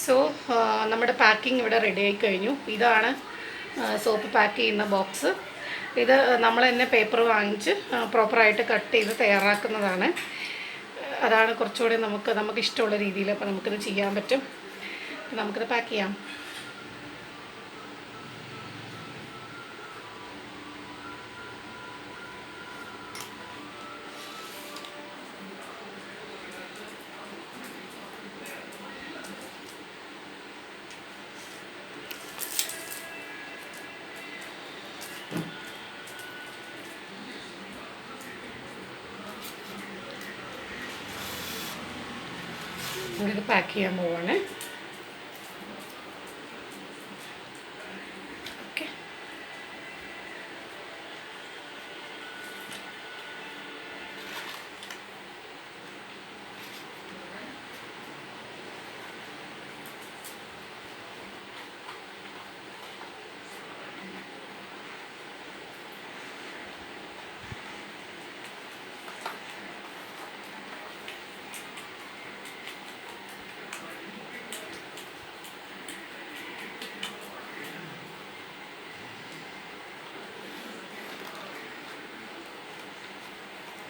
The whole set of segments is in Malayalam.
സോ നമ്മുടെ പാക്കിംഗ് ഇവിടെ റെഡി ആയി കഴിഞ്ഞു. ഇതാണ് സോപ്പ് പാക്ക് ചെയ്യുന്ന ബോക്സ്. ഇത് നമ്മൾ തന്നെ പേപ്പർ വാങ്ങിച്ച് പ്രോപ്പറായിട്ട് കട്ട് ചെയ്ത് തയ്യാറാക്കുന്നതാണ്. അതാണ് കുറച്ചുകൂടി നമുക്ക് ഇഷ്ടമുള്ള രീതിയിൽ അപ്പോൾ നമുക്കിത് ചെയ്യാൻ പറ്റും. നമുക്കിത് പാക്ക് ചെയ്യാം. നമ്മളിത് പാക്ക് ചെയ്യാൻ പോവാണ്. ഓക്കെ,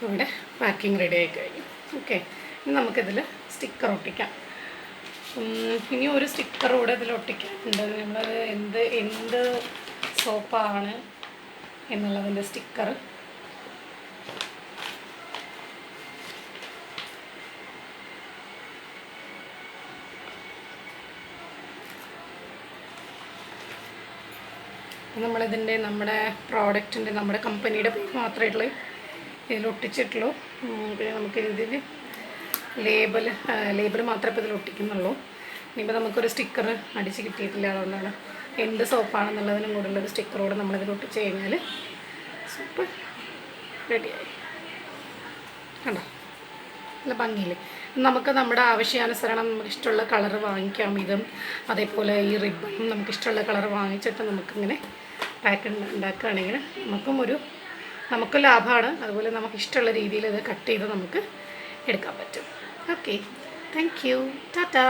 ഇവിടെ പാക്കിംഗ് റെഡി ആയി കഴിഞ്ഞു. ഓക്കെ, ഇനി നമുക്കിതിൽ സ്റ്റിക്കർ ഒട്ടിക്കാം. ഇനി ഒരു സ്റ്റിക്കർ കൂടെ ഇതിൽ ഒട്ടിക്കാനുണ്ട്. നമ്മളത് എന്ത് സോപ്പാണ് എന്നുള്ളതിൻ്റെ സ്റ്റിക്കർ. നമ്മുടെ പ്രോഡക്റ്റിൻ്റെ നമ്മുടെ കമ്പനിയുടെ പേര് മാത്രമേ ഇതിലൊട്ടിച്ചിട്ടുള്ളൂ. പിന്നെ നമുക്ക് ഇതിൽ ലേബിൾ മാത്രമേ ഇപ്പോൾ ഇതിൽ ഒട്ടിക്കുന്നുള്ളൂ. ഇനിയിപ്പോൾ നമുക്കൊരു സ്റ്റിക്കർ അടിച്ച് കിട്ടിയിട്ടില്ല. അതുകൊണ്ടാണ് എന്ത് സോപ്പാണെന്നുള്ളതിനും കൂടെയുള്ളൊരു സ്റ്റിക്കറോട് നമ്മളിതിൽ ഒട്ടിച്ച് കഴിഞ്ഞാൽ സോപ്പ് റെഡിയായി. കണ്ടോ, നല്ല ഭംഗിയില്ലേ? നമുക്ക് നമ്മുടെ ആവശ്യാനുസരണം നമുക്ക് ഇഷ്ടമുള്ള കളർ വാങ്ങിക്കാം. ഇതും അതേപോലെ ഈ റിബണും നമുക്കിഷ്ടമുള്ള കളർ വാങ്ങിച്ചിട്ട് നമുക്കിങ്ങനെ പാക്ക് ഉണ്ടാക്കുകയാണെങ്കിൽ നമുക്ക് ലാഭമാണ്. അതുപോലെ നമുക്ക് ഇഷ്ടമുള്ള രീതിയിൽ ഇത് കട്ട് ചെയ്ത് നമുക്ക് എടുക്കാൻ പറ്റും. Okay, thank you, Tata.